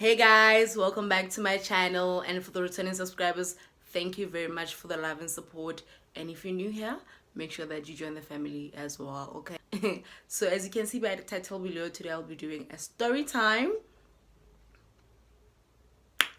Hey guys, welcome back to my channel, and for the returning subscribers, thank you very much for the love and support. And if you're new here, make sure that you join the family as well, okay? So as you can see by the title below, today I'll be doing a story time.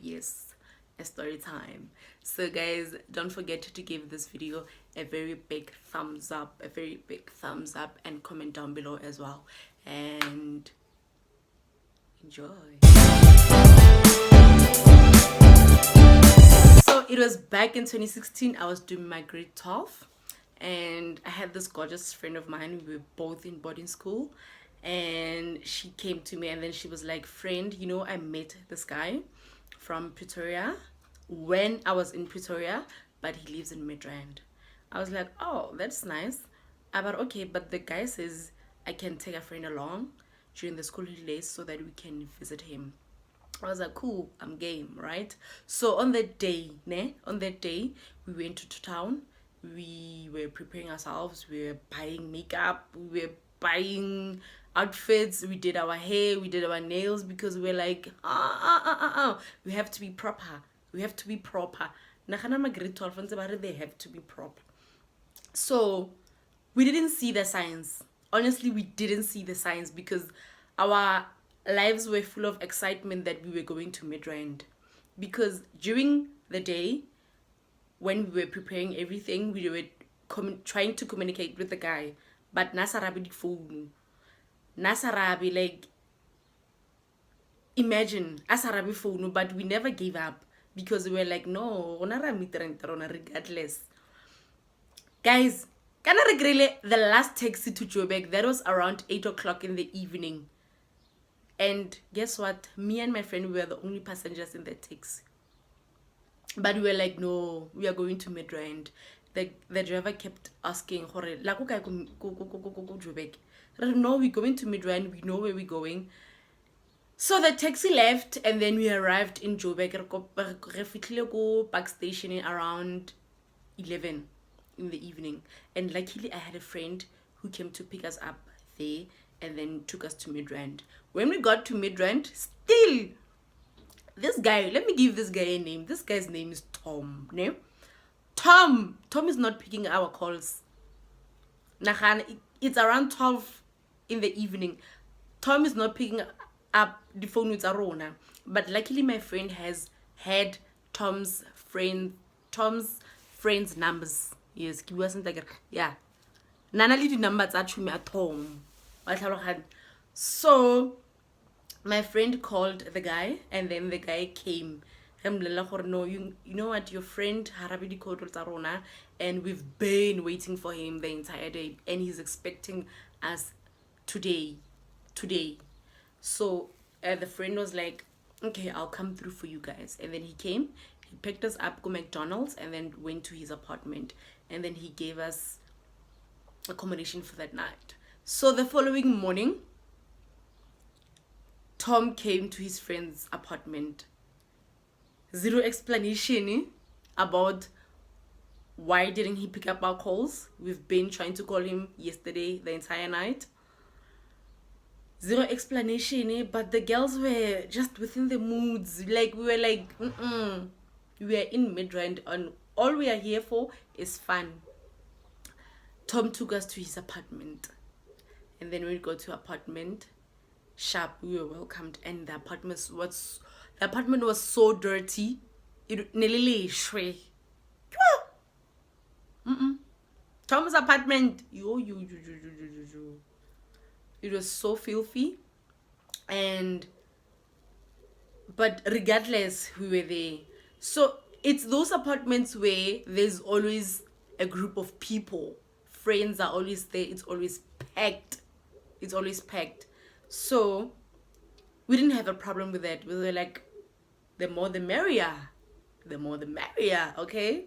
Yes, a story time. So guys, don't forget to give this video a very big thumbs up, and comment down below as well, and enjoy. So it was back in 2016. I was doing my grade 12, and I had this gorgeous friend of mine. We were both in boarding school, and she came to me and then she was like, "Friend, you know, I met this guy from Pretoria when I was in Pretoria, but he lives in Midrand." I was like, "Oh, that's nice." But okay, but the guy says I can take a friend along during the school holidays so that we can visit him. I was like, cool, I'm game, right? So on that day, we went to town. We were preparing ourselves. We were buying makeup. We were buying outfits. We did our hair. We did our nails because we were like, we have to be proper. We have to be proper. Nagana ma grade 12 ntse ba re they have to be proper. So we didn't see the signs. Honestly, we didn't see the signs because our lives were full of excitement that we were going to Midrand. Because during the day, when we were preparing everything, we were trying to communicate with the guy. But Nasarabi phone. Nasarabi, like, imagine, Asarabi phone, but we never gave up. Because we were like, no, regardless. Guys, can I regret the last taxi to Joburg? That was around 8 o'clock in the evening. And guess what? Me and my friend, we were the only passengers in the taxi. But we were like, no, we are going to Midrand. The driver kept asking, no, we're going to Midrand. We know where we're going. So the taxi left, and then we arrived in Joburg. We go back station around 11 in the evening. And luckily, I had a friend who came to pick us up there and then took us to Midrand. When we got to Midrand, still, this guy, let me give this guy a name. This guy's name is Tom. No? Tom is not picking our calls. It's around 12 in the evening. Tom is not picking up the phone with Arona. But luckily my friend has had Tom's friend's numbers. Yes, he wasn't like, yeah. Nana the numbers are me at home. So my friend called the guy, and then the guy came. No, you know what, your friend harabedi called Rona, and we've been waiting for him the entire day, and he's expecting us today. So the friend was like, okay, I'll come through for you guys. And then he came, he picked us up, go McDonald's, and then went to his apartment, and then he gave us accommodation for that night. So the following morning, Tom came to his friend's apartment. Zero explanation about why didn't he pick up our calls. We've been trying to call him yesterday, the entire night. Zero explanation, but the girls were just within the moods. Like, we were like, we are in Midrand, and all we are here for is fun. Tom took us to his apartment, and then when we got to apartment, sharp, we were welcomed, and the apartment was so dirty. It nearly shwe. Tom's apartment, it was so filthy, but regardless, we were there. So it's those apartments where there's always a group of people. Friends are always there. It's always packed. So we didn't have a problem with that. We were like, the more the merrier. Okay?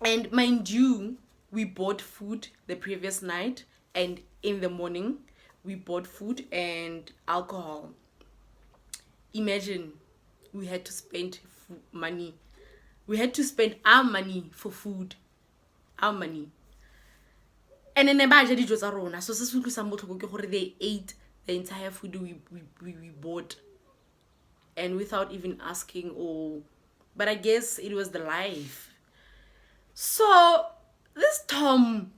And mind you, we bought food the previous night, and in the morning we bought food and alcohol. Imagine, we had to spend money. We had to spend our money for food. Our money. And then so they ate the entire food we bought. and without even asking, or but I guess it was the life. So this Tom,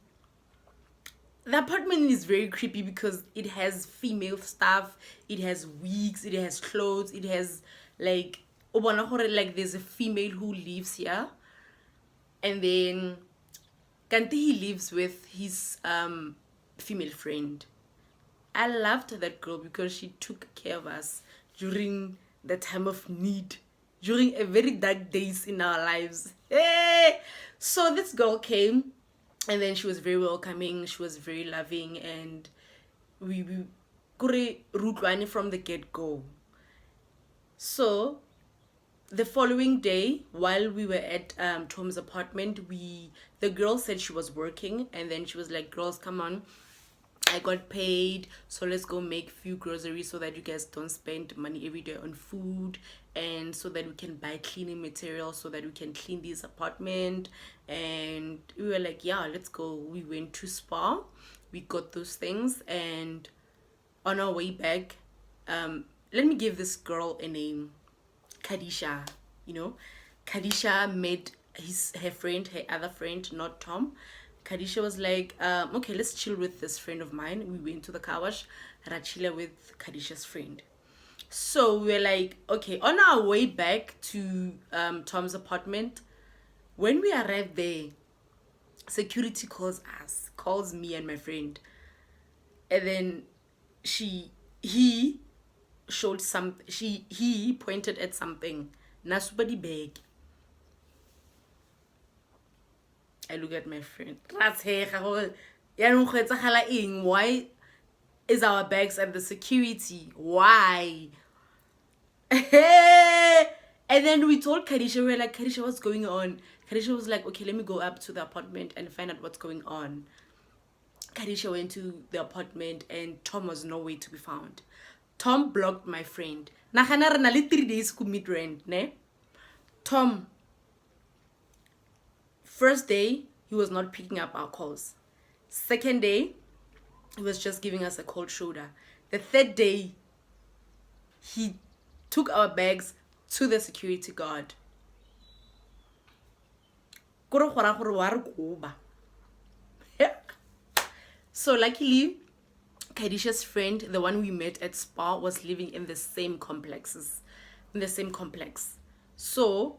the apartment is very creepy because it has female stuff, it has wigs, it has clothes, it has like like there's a female who lives here, and then Kanti he lives with his female friend. I loved that girl because she took care of us during the time of need, during a very dark days in our lives. Hey! So this girl came, and then she was very welcoming, she was very loving, and we root from the get-go. So the following day, while we were at Tom's apartment, the girl said she was working, and then she was like, girls, come on, I got paid, so let's go make few groceries so that you guys don't spend money every day on food, and so that we can buy cleaning materials so that we can clean this apartment. And we were like, yeah, let's go. We went to Spa, we got those things, and on our way back, let me give this girl a name, Kadisha. Kadisha met her other friend, not Tom. Kadisha was like, okay, let's chill with this friend of mine. We went to the car wash, Rachila with Kadisha's friend. So we were like, okay, on our way back to Tom's apartment, when we arrived there, security calls me and my friend. And then he showed he pointed at something. Nasubadi bag. I look at my friend. Why is our bags at the security? Why? And then we told Kadisha, we were like, Kadisha, what's going on? Kadisha was like, okay, let me go up to the apartment and find out what's going on. Kadisha went to the apartment and Tom was nowhere to be found. Tom blocked my friend. Nagana re na le 3 days ku Midrand, ne? Tom, first day, he was not picking up our calls. Second day, he was just giving us a cold shoulder. The third day, he took our bags to the security guard. So luckily, Kadisha's friend, the one we met at Spa, was living in the same complex. So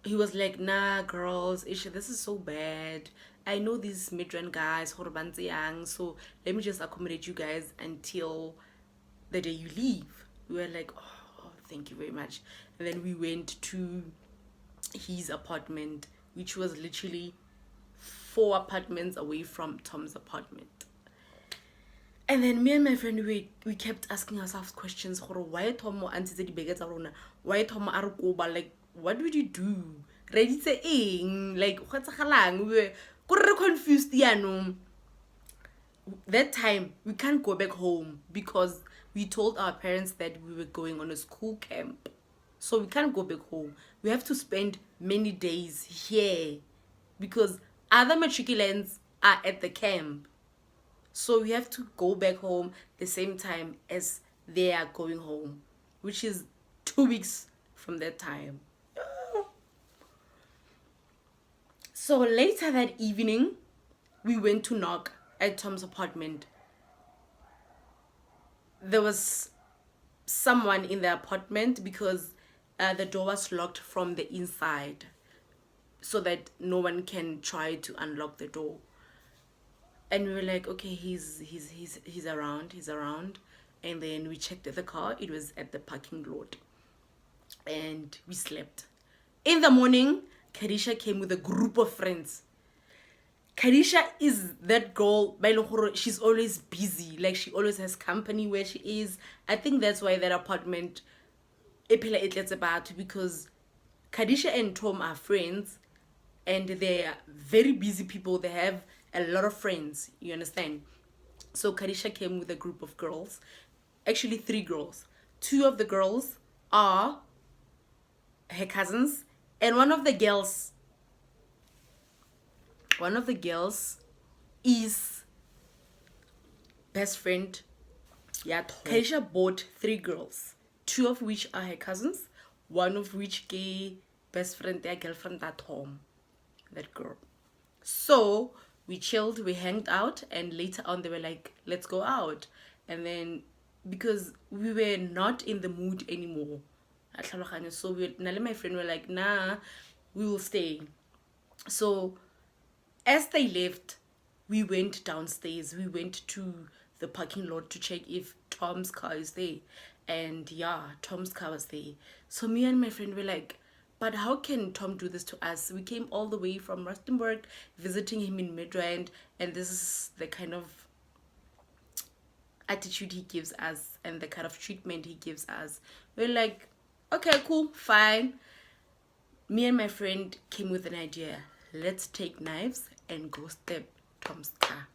he was like, nah, girls, Isha, this is so bad. I know these Midrand guys, so let me just accommodate you guys until the day you leave. We were like, oh, thank you very much. And then we went to his apartment, which was literally 4 apartments away from Tom's apartment. And then me and my friend, we kept asking ourselves questions. Why Tom Why Tom Arukoba? Like, what would you do? Ready saying like what's we were confused. That time we can't go back home because we told our parents that we were going on a school camp. So we can't go back home. We have to spend many days here because other matriculants are at the camp. So we have to go back home the same time as they are going home, which is 2 weeks from that time. So later that evening, we went to knock at Tom's apartment. There was someone in the apartment because the door was locked from the inside so that no one can try to unlock the door. And we were like, okay, he's around. And then we checked the car. It was at the parking lot. And we slept. In the morning, Kadisha came with a group of friends. Kadisha is that girl, she's always busy. Like, she always has company where she is. I think that's why that apartment, because Kadisha and Tom are friends. And they are very busy people. They have a lot of friends, you understand? So Kadisha came with a group of girls, actually 3 girls. 2 of the girls are her cousins, and one of the girls is best friend. Yeah, Kadisha bought 3 girls two of which are her cousins, one of which gay best friend, their girlfriend at home, that girl. So we chilled, we hanged out, and later on they were like, let's go out. And then because we were not in the mood anymore, so Nale, my friend, were like, nah, we will stay. So as they left, we went downstairs. We went to the parking lot to check if Tom's car is there. And yeah, Tom's car was there. So me and my friend were like, but how can Tom do this to us? We came all the way from Rustenburg, visiting him in Midrand, and this is the kind of attitude he gives us and the kind of treatment he gives us. We're like, okay, cool, fine. Me and my friend came with an idea. Let's take knives and go stab Tom's car.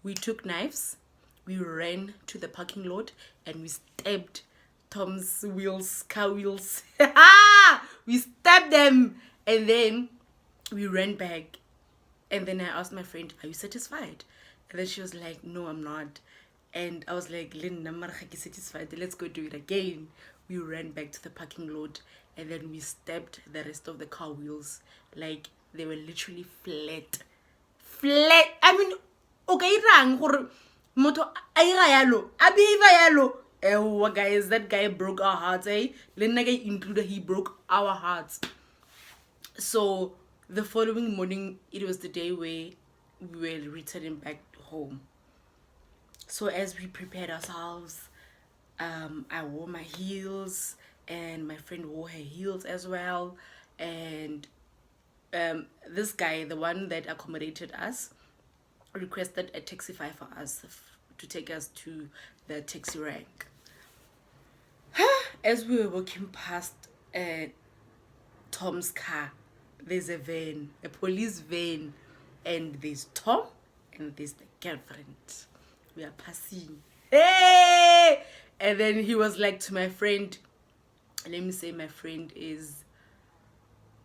We took knives, we ran to the parking lot, and we stabbed Tom's car wheels. We stabbed them, and then we ran back. And then I asked my friend, are you satisfied? And then she was like, no, I'm not. And I was like, Lynn, I'm not satisfied. Let's go do it again. We ran back to the parking lot, and then we stabbed the rest of the car wheels. Like, they were literally flat. I mean, okay, rang gore motho a ira yalo a behave yalo. Guys, that guy broke our hearts, eh? Le nna ke included, he broke our hearts. So the following morning, it was the day where we were returning back home. So as we prepared ourselves, I wore my heels, and my friend wore her heels as well. And this guy, the one that accommodated us, requested a taxify for us to take us to the taxi rank. As we were walking past Tom's car, there's a van, a police van, and there's Tom and there's the girlfriend. We are passing. Hey! And then he was like to my friend, let me say my friend is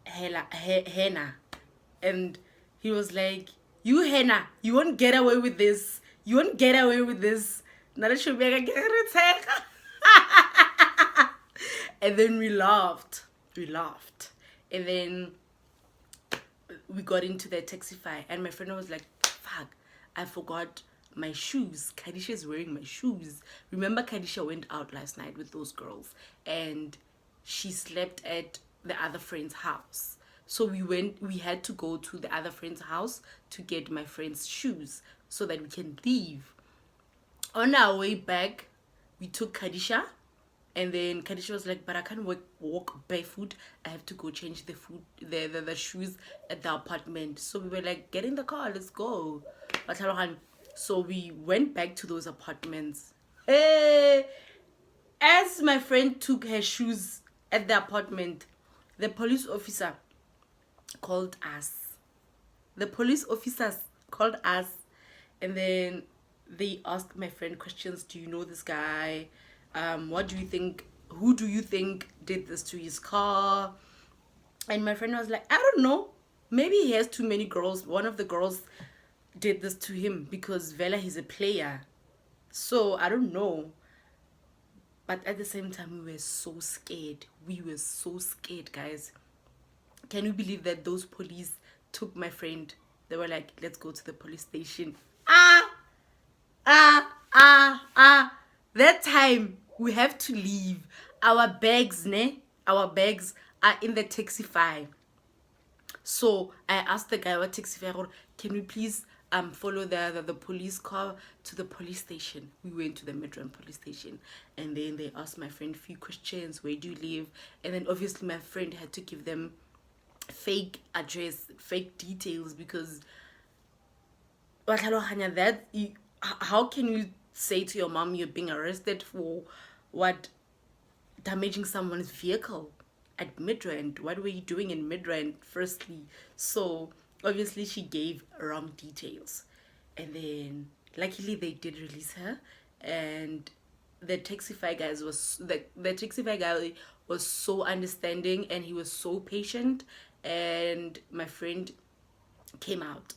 Hannah. And he was like, you Hannah, you won't get away with this. You won't get away with this. And then we laughed. And then we got into the taxify, and my friend was like, fuck, I forgot my shoes. Kadisha is wearing my shoes. Remember, Kadisha went out last night with those girls, and she slept at the other friend's house. So we had to go to the other friend's house to get my friend's shoes so that we can leave. On our way back, we took Kadisha, and then Kadisha was like, but I can't walk barefoot. I have to go change the shoes at the apartment. So we were like, get in the car, let's go. So we went back to those apartments. As my friend took her shoes at the apartment, the police officer called us. The police officers called us, and then they asked my friend questions. Do you know this guy? What do you think? Who do you think did this to his car? And my friend was like, I don't know. Maybe he has too many girls. One of the girls did this to him because Vela, he's a player. So I don't know. But at the same time, we were so scared. We were so scared, guys. Can you believe that those police took my friend? They were like, let's go to the police station. That time, we have to leave. Our bags are in the taxify. So I asked the guy what taxify, can we please follow the police car to the police station? We went to the Midrand police station, and then they asked my friend a few questions. Where do you live? And then obviously my friend had to give them fake address, fake details, because that how can you say to your mom you're being arrested for what? Damaging someone's vehicle at Midrand. What were you doing in Midrand, firstly? So obviously she gave wrong details, and then luckily they did release her. And the taxify guy was so understanding, and he was so patient. And my friend came out,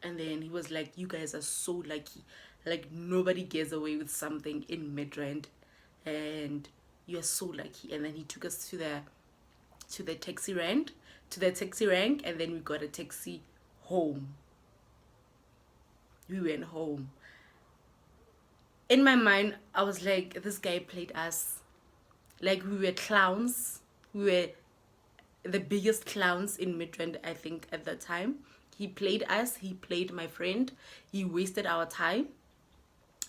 and then he was like, you guys are so lucky. Like, nobody gets away with something in Midrand. And You are so lucky. And then he took us to the taxi rank, and then we got a taxi home. We went home. In my mind, I was like, this guy played us. Like, we were clowns. We were the biggest clowns in Midrand, I think, at that time. He played us. He played my friend. He wasted our time,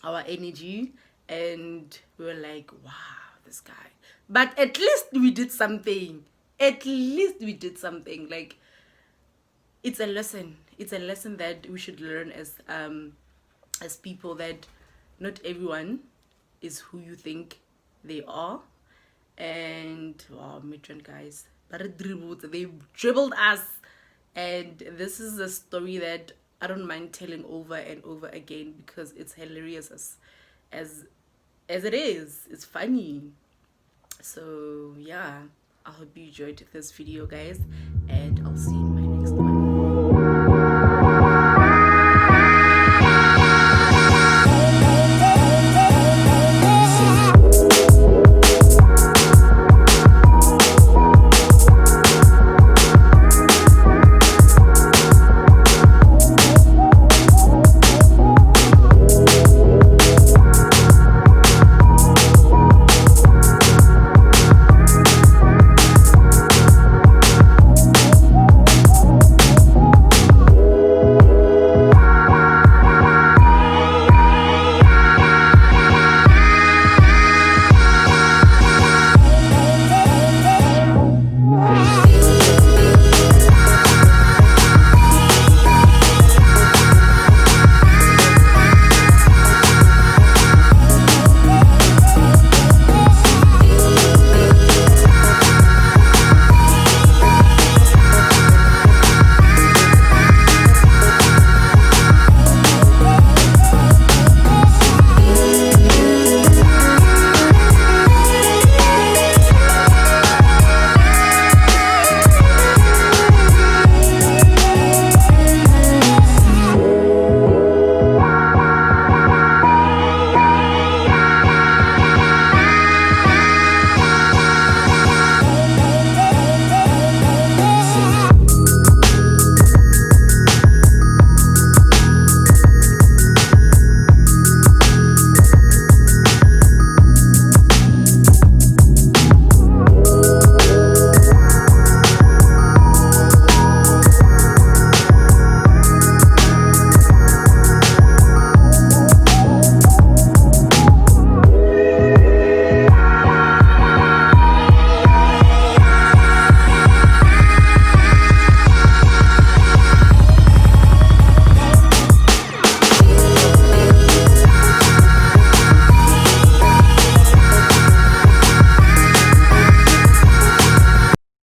our energy, and we were like, wow, this guy. But at least we did something. At least we did something. Like, it's a lesson. It's a lesson that we should learn as people, that not everyone is who you think they are. And wow, Midrand guys, they dribbled us. And this is a story that I don't mind telling over and over again, because it's hilarious as it is. It's funny. So yeah, I hope you enjoyed this video, guys, and I'll see you